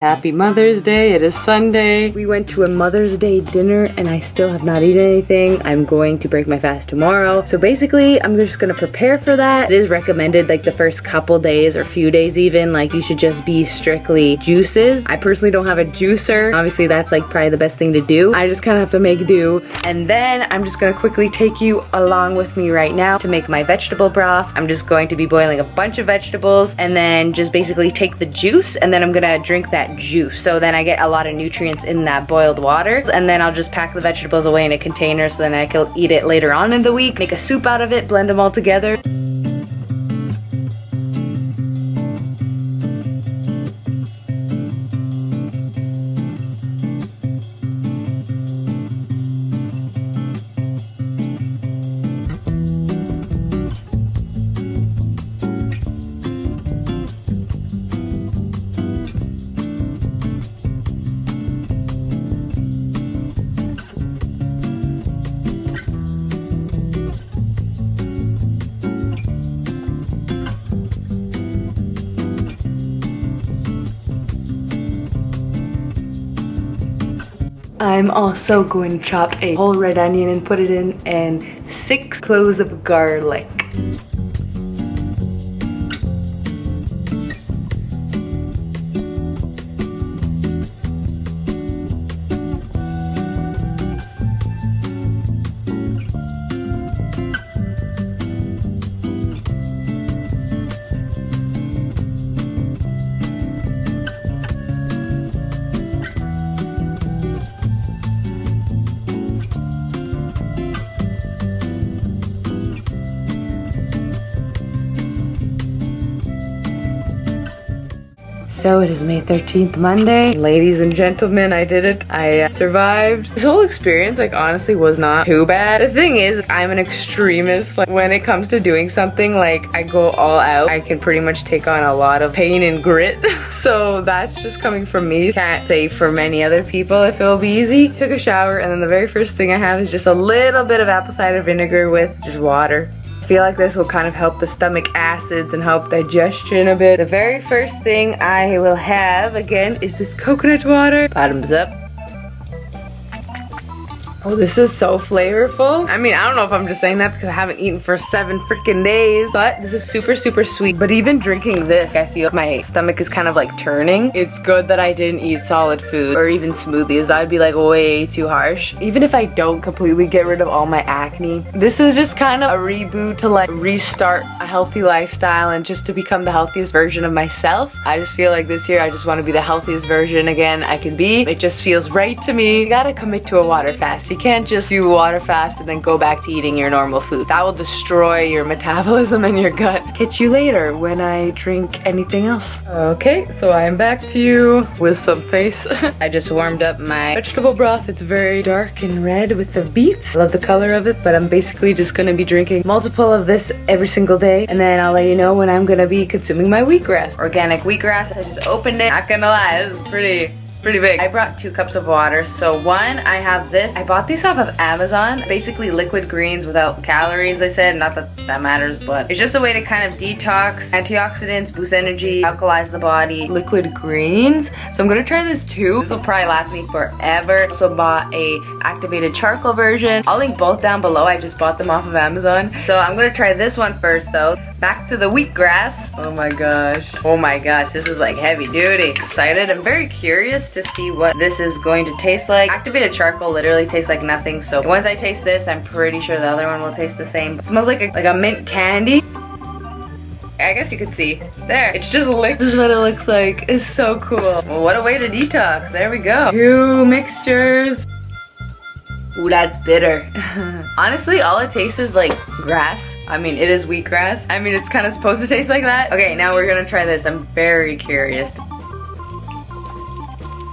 Happy Mother's Day, it is Sunday. We went to a Mother's Day dinner and I still have not eaten anything. I'm going to break my fast tomorrow. So basically, I'm just gonna prepare for that. It is recommended like the first couple days or few days even, like you should just be strictly juices. I personally don't have a juicer. Obviously that's like probably the best thing to do. I just kind of have to make do. And then I'm just gonna quickly take you along with me right now to make my vegetable broth. I'm just going to be boiling a bunch of vegetables and then just basically take the juice and then I'm gonna drink that juice. So then I get a lot of nutrients in that boiled water. And then I'll just pack the vegetables away in a container so then I can eat it later on in the week, make a soup out of it, blend them all together. I'm also going to chop a whole red onion and put it in and 6 cloves of garlic. So it is May 13th, Monday. Ladies and gentlemen, I did it. I survived. This whole experience, like, honestly was not too bad. The thing is, I'm an extremist. Like, when it comes to doing something, like, I go all out. I can pretty much take on a lot of pain and grit. So that's just coming from me. Can't say for many other people if it'll be easy. Took a shower, and then the very first thing I have is just a little bit of apple cider vinegar with just water. I feel like this will kind of help the stomach acids and help digestion a bit. The very first thing I will have, again, is this coconut water. Bottoms up. Oh, this is so flavorful. I mean, I don't know if I'm just saying that because I haven't eaten for 7 freaking days, but this is super, super sweet. But even drinking this, I feel my stomach is kind of like turning. It's good that I didn't eat solid food or even smoothies. That would be like way too harsh. Even if I don't completely get rid of all my acne, this is just kind of a reboot to like restart a healthy lifestyle and just to become the healthiest version of myself. I just feel like this year I just want to be the healthiest version again I can be. It just feels right to me. You gotta commit to a water fast. You can't just do a water fast and then go back to eating your normal food. That will destroy your metabolism and your gut. Catch you later when I drink anything else. Okay, so I'm back to you with some face. I just warmed up my vegetable broth. It's very dark and red with the beets. I love the color of it, but I'm basically just gonna be drinking multiple of this every single day, and then I'll let you know when I'm gonna be consuming my wheatgrass. Organic wheatgrass. I just opened it. Not gonna lie, this is pretty big. I brought 2 cups of water. So one, I have this. I bought these off of Amazon. Basically liquid greens without calories, they said. Not that that matters, but it's just a way to kind of detox, antioxidants, boost energy, alkalize the body. Liquid greens. So I'm gonna try this too. This will probably last me forever. Also bought a activated charcoal version. I'll link both down below. I just bought them off of Amazon. So I'm gonna try this one first though. Back to the wheatgrass. Oh my gosh. Oh my gosh, this is like heavy duty. Excited. I'm very curious to see what this is going to taste like. Activated charcoal literally tastes like nothing, so once I taste this, I'm pretty sure the other one will taste the same. It smells like a mint candy. I guess you could see. There, it's just liquid. This is what it looks like. It's so cool. Well, what a way to detox. There we go. 2 mixtures. Ooh, that's bitter. Honestly, all it tastes is like grass. I mean, it is wheatgrass. I mean, it's kind of supposed to taste like that. Okay, now we're gonna try this. I'm very curious.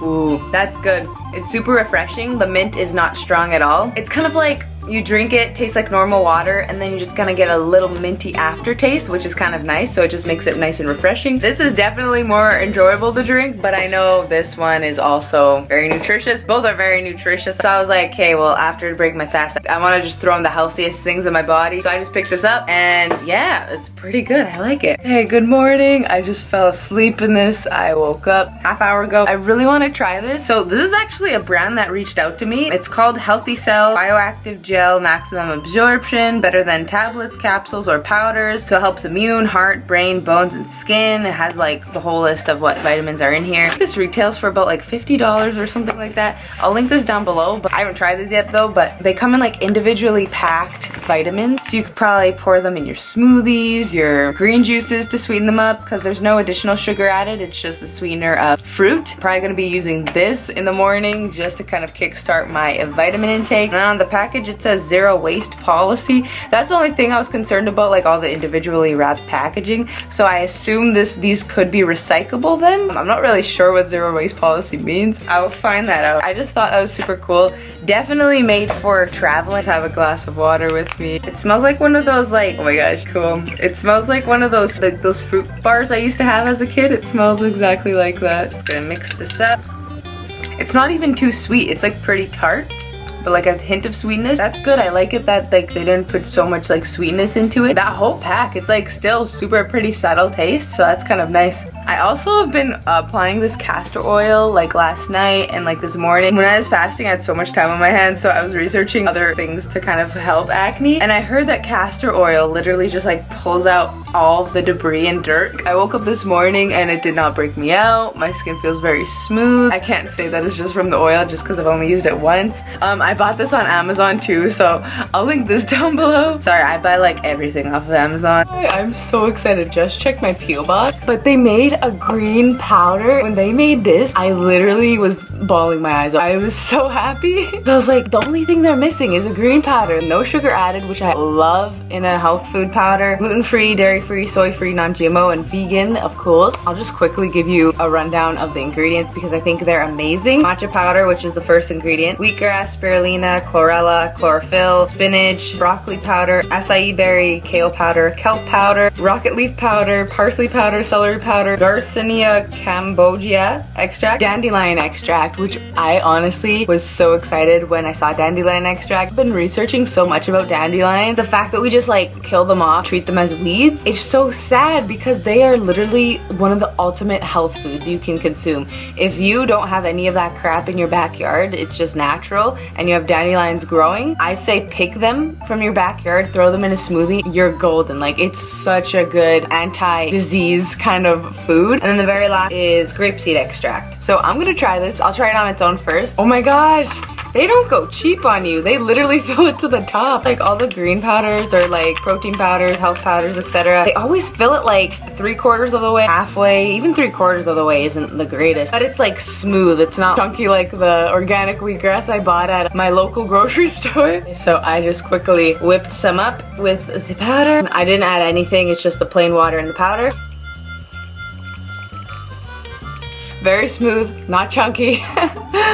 Ooh, that's good. It's super refreshing. The mint is not strong at all. It's kind of like You drink it, tastes like normal water, and then you just kind of get a little minty aftertaste, which is kind of nice, so it just makes it nice and refreshing. This is definitely more enjoyable to drink, but I know this one is also very nutritious. Both are very nutritious. So I was like, okay, well, after I break my fast, I want to just throw in the healthiest things in my body. So I just picked this up, and yeah, it's pretty good. I like it. Hey, good morning. I just fell asleep in this. I woke up half hour ago. I really want to try this. So this is actually a brand that reached out to me. It's called Healthy Cell Bioactive Gel Maximum Absorption, better than tablets, capsules, or powders. So it helps immune, heart, brain, bones, and skin. It has like the whole list of what vitamins are in here. This retails for about like $50 or something like that. I'll link this down below, but I haven't tried this yet though, but they come in like individually packed vitamins. So you could probably pour them in your smoothies, your green juices to sweeten them up, because there's no additional sugar added. It's just the sweetener of fruit. Probably gonna be using this in the morning just to kind of kickstart my vitamin intake. And then on the package it says zero waste policy. That's the only thing I was concerned about, like all the individually wrapped packaging. So I assume these could be recyclable then. I'm not really sure what zero waste policy means. I will find that out. I just thought that was super cool. Definitely made for traveling. Let's have a glass of water with me. It smells like one of those, like, oh my gosh, cool. It smells like one of those, like those fruit bars I used to have as a kid. It smells exactly like that. Just gonna mix this up. It's not even too sweet. It's like pretty tart, but like a hint of sweetness. That's good. I like it that like they didn't put so much like sweetness into it. That whole pack, it's like still super pretty subtle taste, so that's kind of nice. I also have been applying this castor oil like last night and like this morning. When I was fasting, I had so much time on my hands, so I was researching other things to kind of help acne. And I heard that castor oil literally just like pulls out all the debris and dirt. I woke up this morning and it did not break me out. My skin feels very smooth. I can't say that it's just from the oil just because I've only used it once. I bought this on Amazon too, so I'll link this down below. Sorry, I buy like everything off of Amazon. I'm so excited. Just checked my peel box, but they made a green powder. When they made this, I literally was bawling my eyes out. I was so happy. So I was like, the only thing they're missing is a green powder. No sugar added, which I love in a health food powder. Gluten-free, dairy-free, soy-free, non-GMO, and vegan, of course. I'll just quickly give you a rundown of the ingredients because I think they're amazing. Matcha powder, which is the first ingredient. Wheatgrass, spirulina, chlorella, chlorophyll, spinach, broccoli powder, acai berry, kale powder, kelp powder, rocket leaf powder, parsley powder, celery powder, GARCINIA, CAMBOGIA extract, dandelion extract, which I honestly was so excited when I saw dandelion extract. I've been researching so much about dandelions. The fact that we just like kill them off, treat them as weeds, it's so sad because they are literally one of the ultimate health foods you can consume. If you don't have any of that crap in your backyard, it's just natural, and you have dandelions growing, I say pick them from your backyard, throw them in a smoothie, you're golden. Like, it's such a good anti-disease kind of food. And then the very last is grapeseed extract. So I'm gonna try this. I'll try it on its own first. Oh my gosh, they don't go cheap on you. They literally fill it to the top. Like all the green powders or like protein powders, health powders, etc. They always fill it like 3/4 of the way, halfway, even 3/4 of the way isn't the greatest. But it's like smooth. It's not chunky like the organic wheatgrass I bought at my local grocery store. So I just quickly whipped some up with the powder. I didn't add anything. It's just the plain water and the powder. Very smooth, not chunky.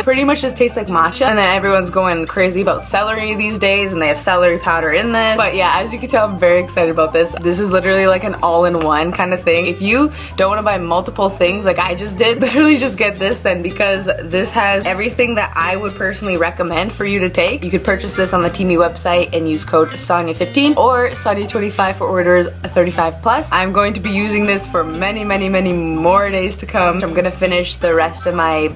Pretty much just tastes like matcha. And then everyone's going crazy about celery these days, and they have celery powder in this. But yeah, as you can tell, I'm very excited about this. This is literally like an all-in-one kind of thing. If you don't want to buy multiple things like I just did, literally just get this then, because this has everything that I would personally recommend for you to take. You could purchase this on the Teami website and use code SONIA15 or SONIA25 for orders 35 plus. I'm going to be using this for many, many, many more days to come. I'm gonna finish the rest of my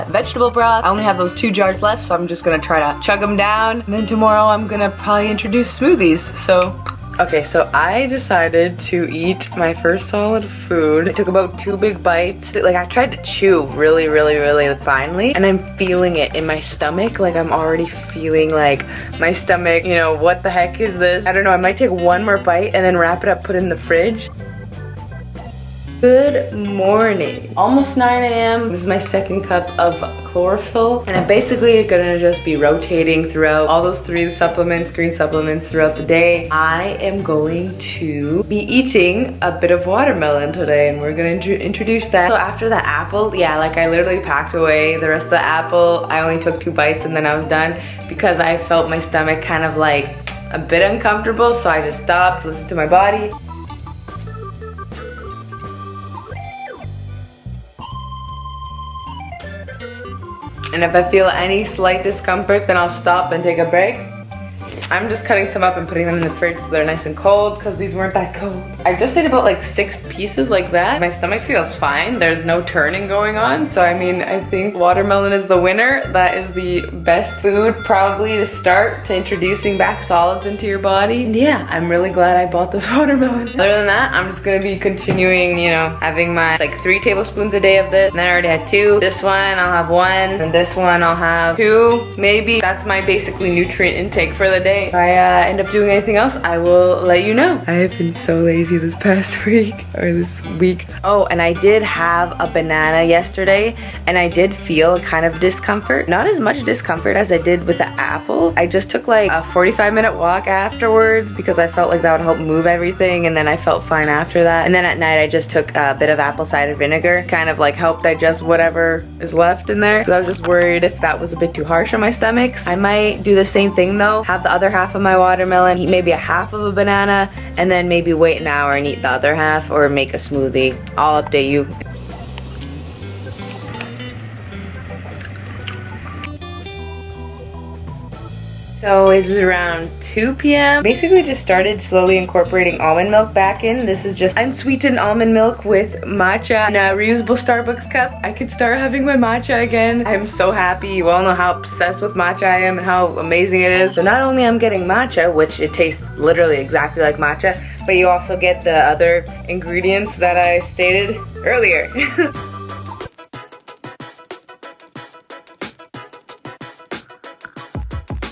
vegetable broth. I only have those 2 jars left, so I'm just gonna try to chug them down. And then tomorrow I'm gonna probably introduce smoothies. So okay, so I decided to eat my first solid food. I took about 2 big bites. Like, I tried to chew really, really, really finely, and I'm feeling it in my stomach. Like, I'm already feeling like my stomach, you know, what the heck is this? I don't know, I might take 1 more bite and then wrap it up, put it in the fridge. Good morning. Almost 9 a.m. This is my second cup of chlorophyll, and I'm basically gonna just be rotating throughout all those 3 supplements, green supplements throughout the day. I am going to be eating a bit of watermelon today, and we're gonna introduce that. So after the apple, yeah, like I literally packed away the rest of the apple. I only took 2 bites and then I was done because I felt my stomach kind of like a bit uncomfortable, so I just stopped, listened to my body. And if I feel any slight discomfort, then I'll stop and take a break. I'm just cutting some up and putting them in the fridge so they're nice and cold because these weren't that cold. I just ate about like 6 pieces like that. My stomach feels fine. There's no turning going on. So I mean, I think watermelon is the winner. That is the best food probably to start to introducing back solids into your body. And yeah, I'm really glad I bought this watermelon. Other than that, I'm just gonna be continuing, you know, having my like 3 tablespoons a day of this. And then I already had 2. This one, I'll have 1. And this one, I'll have 2, maybe. That's my basically nutrient intake for the day. If I end up doing anything else, I will let you know. I have been so lazy this past week, or this week. Oh, and I did have a banana yesterday, and I did feel kind of discomfort. Not as much discomfort as I did with the apple. I just took like a 45-minute walk afterwards because I felt like that would help move everything, and then I felt fine after that. And then at night, I just took a bit of apple cider vinegar, kind of like help digest whatever is left in there. So I was just worried if that was a bit too harsh on my stomach. I might do the same thing though, have the other half of my watermelon, eat maybe a half of a banana, and then maybe wait an hour and eat the other half, or make a smoothie. I'll update you. So it's around 2 p.m. Basically just started slowly incorporating almond milk back in. This is just unsweetened almond milk with matcha in a reusable Starbucks cup. I could start having my matcha again. I'm so happy. You all know how obsessed with matcha I am and how amazing it is. So not only I'm getting matcha, which it tastes literally exactly like matcha, but you also get the other ingredients that I stated earlier.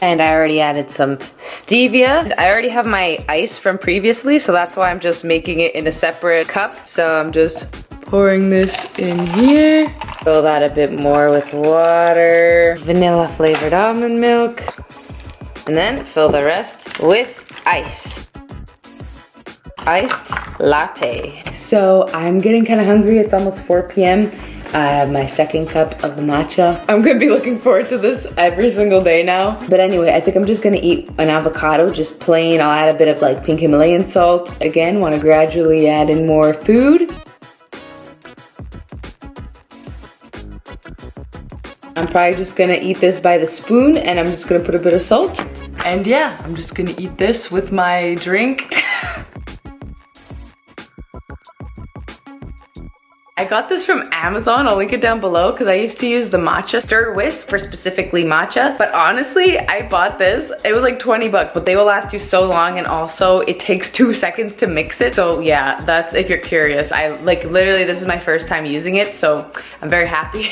And I already added some stevia. I already have my ice from previously, so that's why I'm just making it in a separate cup. So I'm just pouring this in here. Fill that a bit more with water. Vanilla flavored almond milk. And then fill the rest with ice. Iced latte. So I'm getting kind of hungry. It's almost 4 p.m. I have my second cup of the matcha. I'm gonna be looking forward to this every single day now. But anyway, I think I'm just gonna eat an avocado, just plain. I'll add a bit of like pink Himalayan salt. Again, wanna gradually add in more food. I'm probably just gonna eat this by the spoon, and I'm just gonna put a bit of salt. And yeah, I'm just gonna eat this with my drink. I got this from Amazon, I'll link it down below, because I used to use the matcha stir whisk for specifically matcha. But honestly, I bought this, it was like 20 bucks, but they will last you so long, and also it takes 2 seconds to mix it. So yeah, that's if you're curious. I like literally, this is my first time using it, so I'm very happy.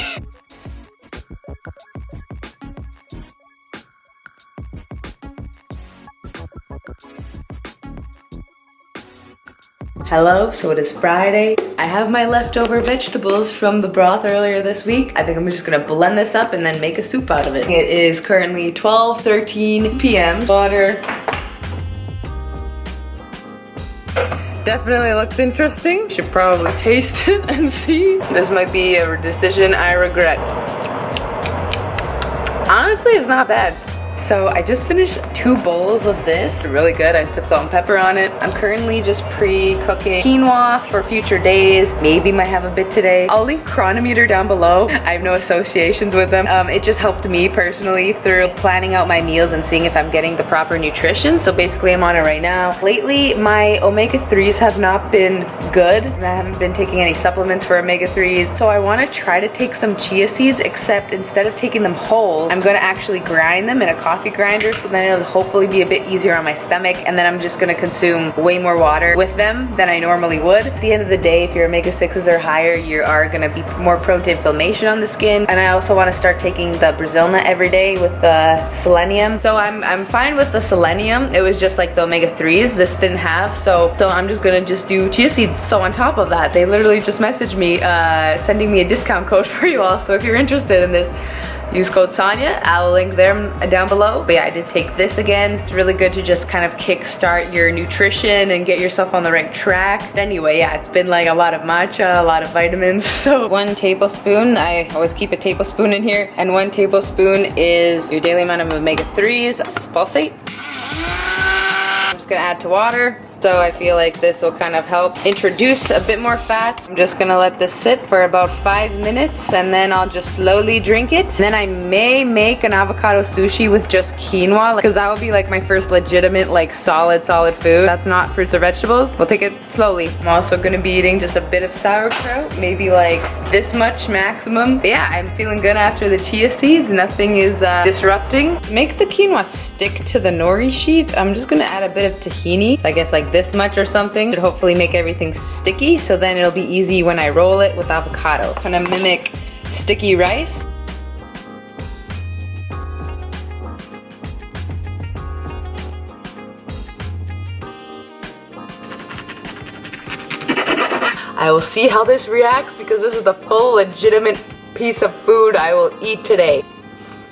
Hello, so it is Friday. I have my leftover vegetables from the broth earlier this week. I think I'm just gonna blend this up and then make a soup out of it. It is currently 12:13 p.m. Water. Definitely looks interesting. Should probably taste it and see. This might be a decision I regret. Honestly, it's not bad. So I just finished 2 bowls of this. Really good. I put salt and pepper on it. I'm currently just pre-cooking quinoa for future days. Maybe might have a bit today. I'll link Chronometer down below. I have no associations with them. It just helped me personally through planning out my meals and seeing if I'm getting the proper nutrition. So basically I'm on it right now. Lately, my omega-3s have not been good. I haven't been taking any supplements for omega-3s. So I want to try to take some chia seeds, except instead of taking them whole, I'm going to actually grind them in a coffee coffee grinder, so then it'll hopefully be a bit easier on my stomach, and then I'm just gonna consume way more water with them than I normally would. At the end of the day, if your omega-6s are higher, you are gonna be more prone to inflammation on the skin. And I also wanna start taking the Brazil nut every day with the selenium. So I'm fine with the selenium. It was just like the omega-3s this didn't have, so I'm just gonna do chia seeds. So on top of that, they literally just messaged me sending me a discount code for you all. So if you're interested in this, use code Sonia. I will link them down below. But yeah, I did take this again. It's really good to just kind of kickstart your nutrition and get yourself on the right track. Anyway, yeah, it's been like a lot of matcha, a lot of vitamins. So 1 tablespoon, I always keep a tablespoon in here, and 1 tablespoon is your daily amount of omega-3s, pulsate. I'm just gonna add to water. So I feel like this will kind of help introduce a bit more fats. I'm just gonna let this sit for about 5 minutes, and then I'll just slowly drink it. Then I may make an avocado sushi with just quinoa, because that would be like my first legitimate, like solid food. That's not fruits or vegetables. We'll take it slowly. I'm also gonna be eating just a bit of sauerkraut, maybe like this much maximum. But yeah, I'm feeling good after the chia seeds. Nothing is disrupting. Make the quinoa stick to the nori sheet. I'm just gonna add a bit of tahini. So I guess like this much or something. Should hopefully make everything sticky, so then it'll be easy when I roll it with avocado. Kind of mimic sticky rice. I will see how this reacts, because this is the full legitimate piece of food I will eat today.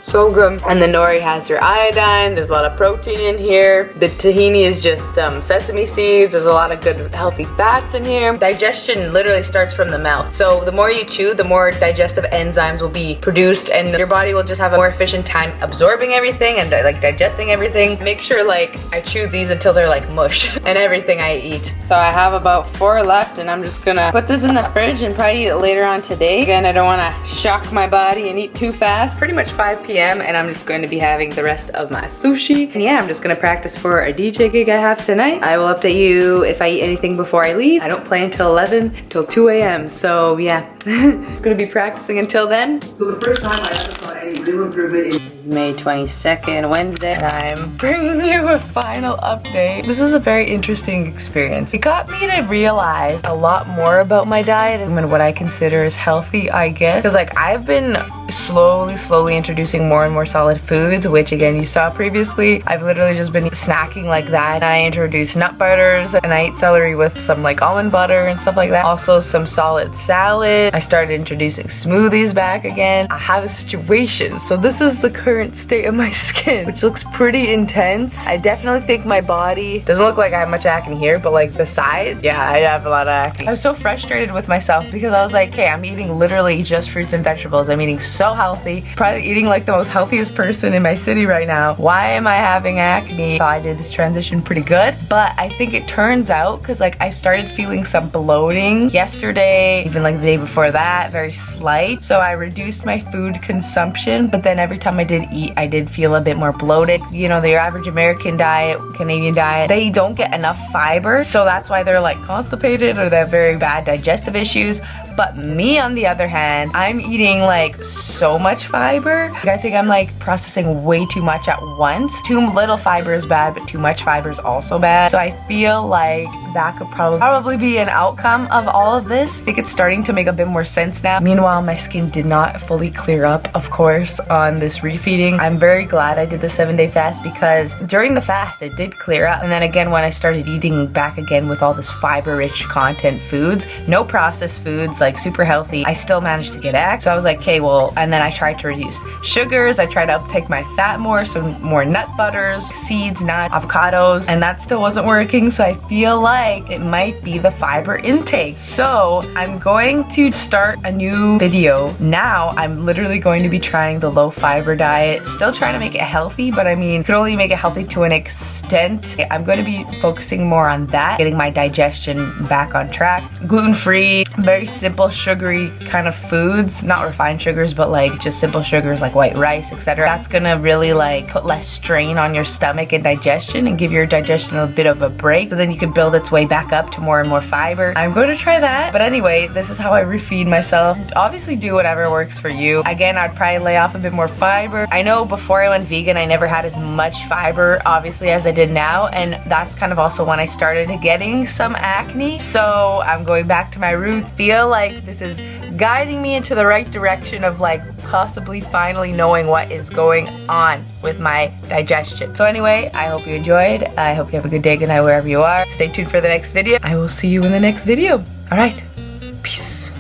So good. And the nori has your iodine. There's a lot of protein in here. The tahini is just sesame seeds. There's a lot of good healthy fats in here. Digestion literally starts from the mouth. So the more you chew, the more digestive enzymes will be produced, and your body will just have a more efficient time absorbing everything and like digesting everything. Make sure like I chew these until they're like mush and everything I eat. So I have about 4 left, and I'm just gonna put this in the fridge and probably eat it later on today. Again, I don't want to shock my body and eat too fast. Pretty much 5 p.m. and I'm just going to be having the rest of my sushi. And yeah, I'm just gonna practice for a DJ gig I have tonight. I will update you if I eat anything before I leave. I don't play until 11, till 2 a.m. So yeah, it's gonna be practicing until then. So the first time I ever saw any real improvement is May 22nd, Wednesday, and I'm bringing you a final update. This is a very interesting experience. It got me to realize a lot more about my diet and what I consider as healthy, I guess. Because like I've been slowly introducing more and more solid foods, which again you saw previously. I've literally just been snacking like that. I introduced nut butters, and I eat celery with some like almond butter and stuff like that. Also some solid salad. I started introducing smoothies back again. I have a situation. So this is the current state of my skin, which looks pretty intense. I definitely think my body doesn't look like I have much acne here, but like the sides, yeah, I have a lot of acne. I was so frustrated with myself because I was like, okay, I'm eating literally just fruits and vegetables. I'm eating so healthy, probably eating like the most healthiest person in my city right now. Why am I having acne? So I did this transition pretty good, but I think it turns out because like I started feeling some bloating yesterday, even like the day before that, very slight. So I reduced my food consumption, but then every time I did eat, I did feel a bit more bloated. You know, your average American diet, Canadian diet, they don't get enough fiber, so that's why they're like constipated or they have very bad digestive issues. But me, on the other hand, I'm eating like so much fiber. I think I'm like processing way too much at once. Too little fiber is bad, but too much fiber is also bad. So I feel like that could probably be an outcome of all of this. I think it's starting to make a bit more sense now. Meanwhile, my skin did not fully clear up, of course, on this refeeding. I'm very glad I did the 7-day fast, because during the fast, it did clear up. And then again, when I started eating back again with all this fiber-rich content foods, no processed foods, like super healthy, I still managed to get acne. So I was like, okay, well, and then I tried to reduce sugars. I tried to uptake my fat more, so more nut butters, seeds, nuts, avocados, and that still wasn't working. So I feel like it might be the fiber intake. So I'm going to start a new video. Now I'm literally going to be trying the low fiber diet, still trying to make it healthy, but I mean, you can only make it healthy to an extent. I'm going to be focusing more on that, getting my digestion back on track. Gluten-free, very simple simple sugary kind of foods, not refined sugars, but like just simple sugars like white rice, etc. That's gonna really like put less strain on your stomach and digestion and give your digestion a bit of a break, so then you can build its way back up to more and more fiber. I'm going to try that. But anyway, this is how I refeed myself. Obviously do whatever works for you. Again, I'd probably lay off a bit more fiber. I know before I went vegan, I never had as much fiber, obviously, as I did now, and that's kind of also when I started getting some acne. So I'm going back to my roots. Feel like this is guiding me into the right direction of like possibly finally knowing what is going on with my digestion. So anyway, I hope you enjoyed. I hope you have a good day, good night, wherever you are. Stay tuned for the next video. I will see you in the next video. All right, peace.